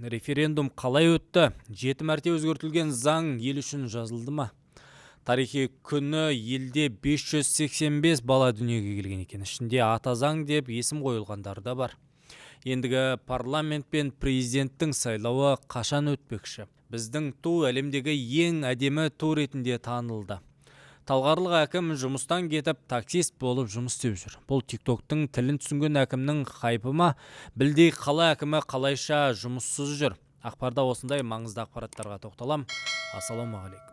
Референдум қалай өтті? 7 мәрте өзгертілген заң ел үшін жазылды ма? Тарихи күні елде 585 бала дүниеге келген екен. Ішінде ата заң деп есім қойылғандар да бар. Ендігі парламент пен президенттің сайлауы қашан өтпекші? Біздің ту әлемдегі ең әдемі ту ретінде танылды. Талғарлық әкім жұмыстан кетіп таксист болып жұмыс істеп жүр. Бұл тиктоктың тілін түсінген әкімнің хайпы ма? Білдей қала әкімі қалайша жұмыссыз жүр? Ақпарда осындай маңызды ақпараттарға тоқталам. Ассалаумағалейкум.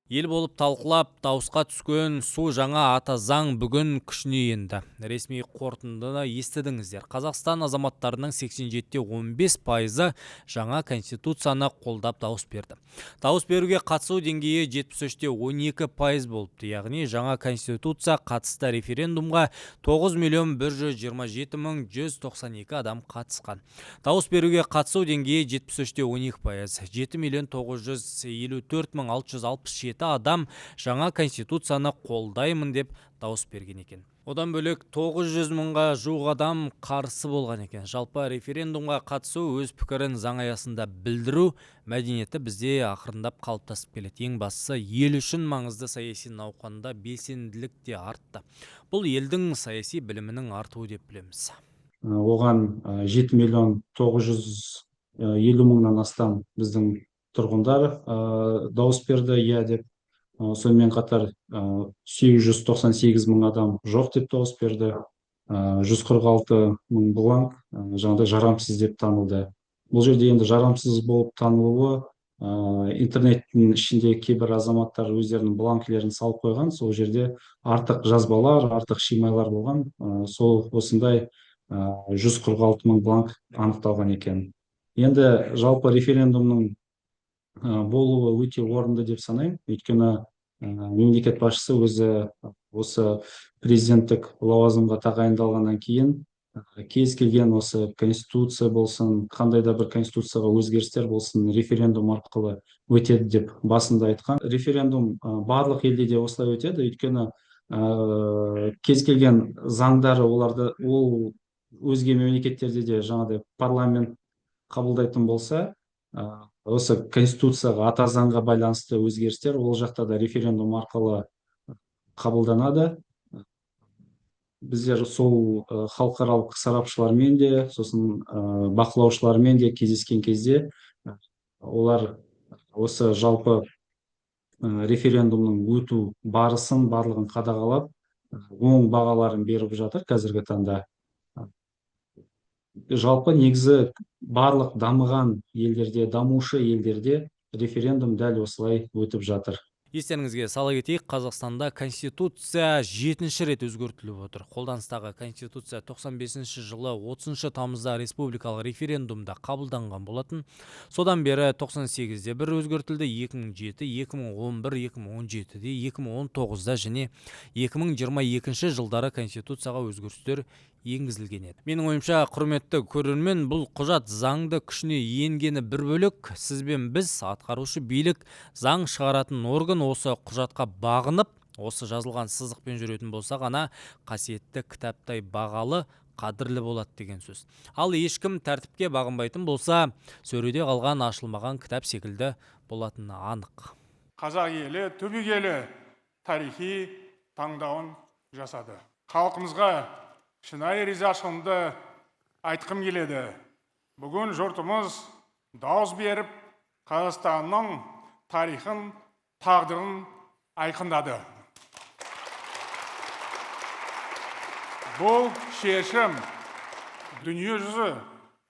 Ел болып талқылап, дауысқа түскен су жаңа ата заң бүгін күшіне енді. Ресми қорытындыны естідіңіздер. Қазақстан азаматтарының 87-15% жаңа конституцияны қолдап дауыс берді. Дауыс беруге қатысу деңгейі 73-12% болыпты. Яғни жаңа конституция қатысты референдумға 9.127.192 адам қатысқан. Дауыс беруге қатысу деңгейі 73-12%. 7.954.667 адам жаңа конституцияны қолдаймын деп дауыс берген екен. Одан бөлек 900 мыңға жуық адам қарсы болған екен. Жалпы референдумға қатысу, өз пікірін заң аясында білдіру мәдениеті бізде ақырындап қалыптасып келеді. Ең бастысы, ел үшін маңызды саяси науқанда белсенділік те артты. Бұл елдің саяси білімінің артуы деп білеміз. Оған 7.950.000-нан астам біздің тұрғындар дауыс берді иә деп. Сонымен қатар 898 мың адам жоқ деп дауыс берді. 146 мың бланк жаңағыдай жарамсыз деп танылды. Бұл жерде енді жарамсыз болып танылуы интернеттің ішінде кейбір азаматтар өздерінің бланкілерін салып қойған. Сол жерде артық жазбалар, артық шимайлар болған. Сол осындай 146 мың бланк анықталған екен. Енді жалпы референдумның болуы өте орынды деп санаймын. Өйткені мемлекет басшысы өзі осы президенттік лауазымға тағайындалғаннан кейін кез келген осы конституция болсын, қандай да бір конституцияға өзгерістер болсын, референдум арқылы өтеді деп басында айтқан. Референдум барлық елде де осылай өтеді. Өйткені кез келген заңдары ол өзге мемлекеттерде де жаңағыдай парламент қабылдайтын болса, осы конституцияға, ата заңға байланысты өзгерістер ол жақта да референдум арқылы қабылданады. Біздер сол халықаралық сарапшылармен де, сосын бақылаушылармен де кездескен кезде олар осы жалпы референдумның өту барысын барлығын қадағалап оң бағаларын беріп жатыр қазіргі таңда. Жалпы негізі барлық дамыған елдерде, дамушы елдерде референдум дәл осылай өтіп жатыр. Естеріңізге сала кетейік, Қазақстанда конституция 7-ші рет өзгертіліп отыр. Қолданыстағы конституция 95-ші жылы 30 тамызда республикалық референдумда қабылданған болатын. Содан бері 98-де бір өзгертілді, 2007, 2011, 2017-де, 2019-да және 2022 жылдары конституцияға өзгерістер енгізілген еді. Менің ойымша, құрметті көрермен, бұл құжат заңды күшіне енгені бір бөлек, сіз бен біз, атқарушы билік, заң шығаратын орган осы құжатқа бағынып, осы жазылған сызықпен жүретін болса ғана қасиетті кітаптай бағалы, қадірлі болады деген сөз. Ал ешкім тәртіпке бағынбайтын болса, сөреде қалған ашылмаған кітап секілді болатыны анық. Қазақ елі түбегейлі тарихи таңдауын жасады. Халқымызға шынайы ризашылығымды айтқым келеді. Бүгін жұртымыз дауыс беріп, Қазақстанның тарихын, тағдырын айқындады. Бұл шешім дүниежүзі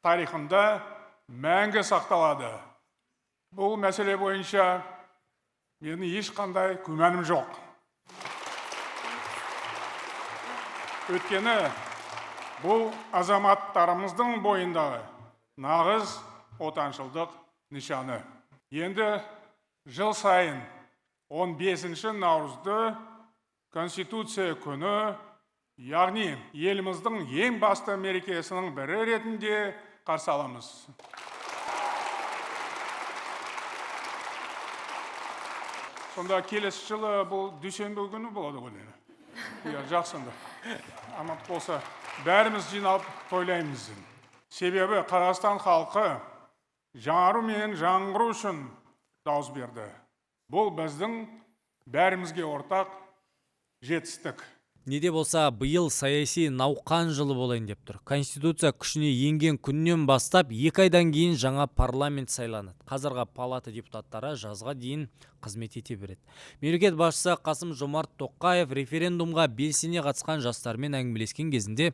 тарихында мәңгі сақталады. Бұл мәселе бойынша менің ешқандай күмәнім жоқ. Өйткені бұл азаматтарымыздың бойындағы нағыз отаншылдық нышаны. Енді жыл сайын 15 наурызды Конституция күні, яғни еліміздің ең басты мерекесінің бірі ретінде қарсы аламыз. Сонда келесі жылы бұл дүйсенбі күні болады ғой. Жақсында. Аман болса бәріміз жиналып тойлаймыз. Себебі Қазақстан халқы жаңару мен жаңғыру үшін дауыс берді. Бұл біздің бәрімізге ортақ жетістік. Неде болса, биыл саяси науқан жылы болайын деп тұр. Конституция күшіне енген күннен бастап 2 айдан кейін жаңа парламент сайланады. Қазіргі палата депутаттары жазға дейін қызмет ете береді. Мемлекет басшысы Қасым-Жомарт Тоқаев референдумға белсене қатысқан жастармен әңгімелескен кезінде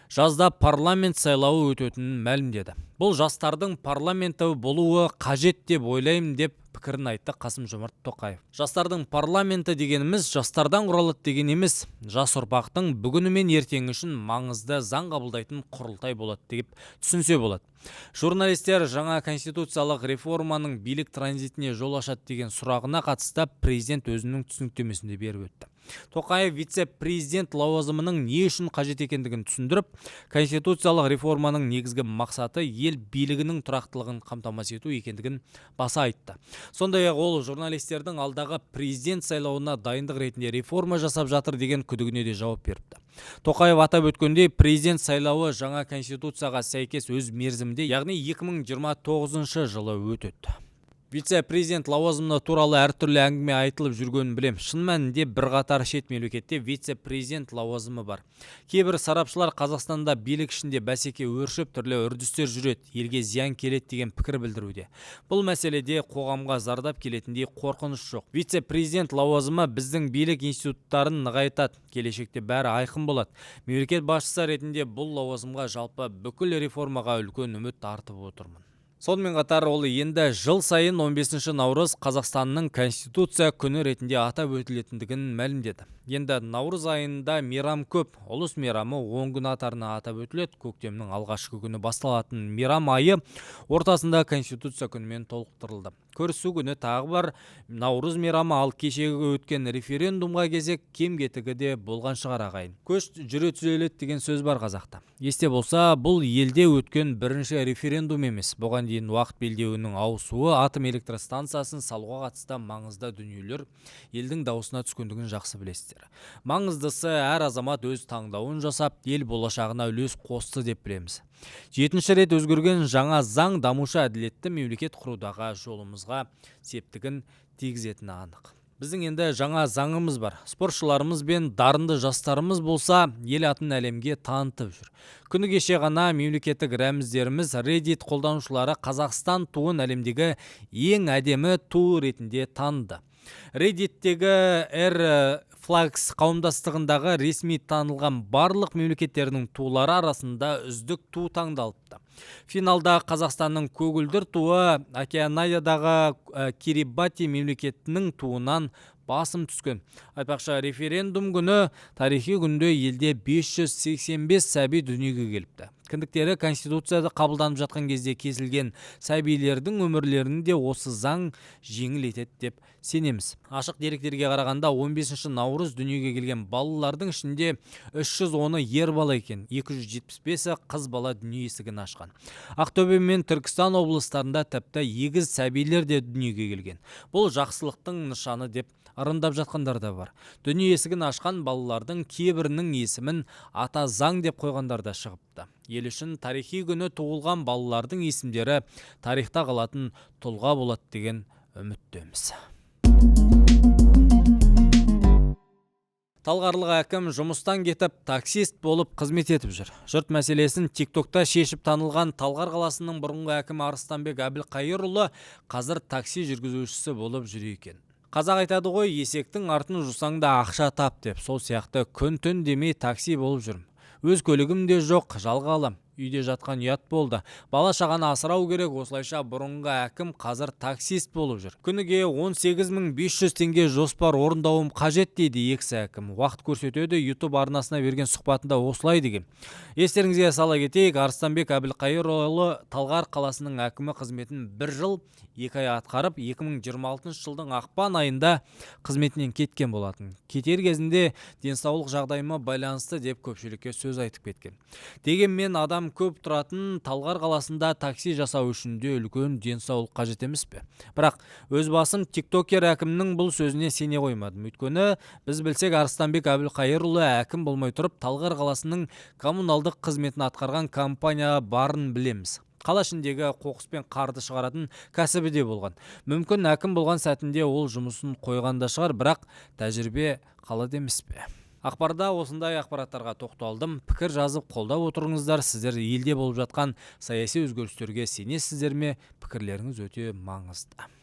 жазда парламент сайлауы өтетінін мәлімдеді. Бұл жастардың парламенті болуы қажет деп ойлаймын деп пікірін айтты Қасым-Жомарт Тоқаев. Жастардың парламенті дегеніміз жастардан құралады деген емес, жас ұрпақтың бүгіні мен ертеңі үшін маңызды заң қабылдайтын құрылтай болады деп түсінсе болады. Журналистер жаңа конституциялық реформаның билік транзитіне жол ашады деген сұрағына қатысты президент өзінің түсініктемесінде беріп өтті. Тоқаев вице-президент лауазымының не үшін қажет екендігін түсіндіріп, конституциялық реформаның негізгі мақсаты ел билігінің тұрақтылығын қамтамасыз ету екендігін баса айтты. Сондай-ақ ол журналистердің алдағы президент сайлауына дайындық ретінде реформа жасап жатыр деген күдігіне де жауап беріпті. Тоқаев атап өткендей, президент сайлауы жаңа конституцияға сәйкес өз мерзімінде, яғни 2029 жылы өтеді. Вице-президент лауазымы туралы әртүрлі әңгіме айтылып жүргенін білем. Шын мәнінде бірқатар шет мемлекетте вице-президент лауазымы бар. Кейбір сарапшылар Қазақстанда билік ішінде бәсеке өршіп, түрлі үрдістер жүреді, елге зиян келеді деген пікір білдіруде. Бұл мәселеде қоғамға зардап келетіндей қорқыныш жоқ. Вице-президент лауазымы біздің билік институттарын нығайтады. Келешекте бәрі айқын болады. Мемлекет басшысы ретінде бұл лауазымға жалпы бүкіл реформаға үлкен үміт артып отырмын. Сонымен қатар ол енді жыл сайын 15 наурыз Қазақстанның Конституция күні ретінде атап өтілетіндігін мәлімдеді. Енді наурыз айында мейрам көп, ұлыс мейрамы 10 күн атарына атап өтіледі. Көктемнің алғашқы күні басталатын мейрам айы ортасында Конституция күнімен толықтырылды. Көрісу күні тағы бар наурыз мейрамы, ал кешегі өткен референдумға кезек кем-кетігі де болған шығар ағайын. Көш жүре түзеледі деген сөз бар қазақта. Есте болса, бұл елде өткен бірінші референдум емес. Бұған дейін уақыт белдеуінің ауысуы, атом электростанциясын салуға қатысты маңызды дүниелер елдің даусына түскендігін жақсы білесіздер. Маңыздысы әр азамат өз таңдауын жасап, ел болашағына үлес қосты деп білеміз. 7-ші рет өзгерген жаңа заң дамушы әділетті мемлекет құрудағы жолымызға септігін тигізетіні анық. Біздің енді жаңа заңымыз бар. Спортшыларымыз бен дарынды жастарымыз болса, ел атын әлемге танытып жүр. Күні кеше ғана мемлекеттік рәміздеріміз Reddit қолданушылары Қазақстан туын әлемдегі ең әдемі ту ретінде таныды. Reddit'тегі Flags қауымдастығындағы ресми танылған барлық мемлекеттердің тулары арасында үздік ту таңдалыпты. Финалда Қазақстанның көгілдір туы Океаниядағы Кирибати мемлекетінің туынан басым түскен. Айтпақшы, референдум күні тарихи күнде елде 585 сәби дүниеге келіпті. Кіндіктері Конституцияда қабылданып жатқан кезде кесілген сәбилердің өмірлерін де осы заң жеңіл етеді деп сенеміз. Ашық деректерге қарағанда 15 наурыз дүниеге келген балалардың ішінде 310-ы ер бала екен, 275-і қыз бала дүние есігін ашқан. Ақтөбе мен Түркістан облыстарында тіпті егіз сәбилер де дүниеге келген. Бұл жақсылықтың нышаны деп ырымдап жатқандар да бар. Дүние есігін ашқан балалардың кейбірінің есімін ата заң деп қойғандар да шығыпты. Ел үшін тарихи күні туылған балалардың есімдері тарихта қалатын тұлға болады деген үміттеміз. Талғарлық әкім жұмыстан кетіп, таксист болып қызмет етіп жүр. Жұрт мәселесін TikTokта шешіп танылған Талғар қаласының бұрынғы әкімі Арыстанбек Әбілқайырұлы қазір такси жүргізушісі болып жүр екен. Қазақ айтады ғой, есектің артын жусаңда ақша тап деп. Сол сияқты күн-түн демей такси болып жүрмін. Өз көлігім де жоқ, жалға алам. Үйде жатқан ұят болды. Бала шағаны асырау керек, осылайша бұрынғы әкім қазір таксист болып жүр. Күніге 18.500 теңге жоспар орындауым қажет дейді екісі әкім. Уақыт көрсетеді, YouTube арнасына берген сұхбатында осылай деген. Естеріңізге сала кетейік, Арыстанбек Әбілқайырұлы Талғар қаласының әкімі қызметін 1 жыл 2 ай атқарып, 2026 жылдың ақпан айында қызметінен кеткен болатын. Кетер кезінде денсаулық жағдайыма байланысты деп көпшілікке сөз айтып кеткен. Дегенмен адам адам көп тұратын Талғар қаласында такси жасау үшін де үлкен денсаулық қажет емес пе? Бірақ өз басым тиктокер әкімнің бұл сөзіне сене қоймадым. Өйткені біз білсек Арыстанбек Әбілқайырұлы әкім болмай тұрып Талғар қаласының коммуналдық қызметін атқарған компания барын білеміз. Қала ішіндегі қоқыс пен қарды шығаратын кәсібі де болған. Мүмкін әкім болған сәтінде ол жұмысын қойғанда шығар, бірақ тәжірибе қалады емес пе? Ақпарда осындай ақпараттарға тоқталдым. Пікір жазып қолдап отырыңыздар. Сіздер елде болып жатқан саяси өзгерістерге сенесіздер ме? Пікірлеріңіз өте маңызды.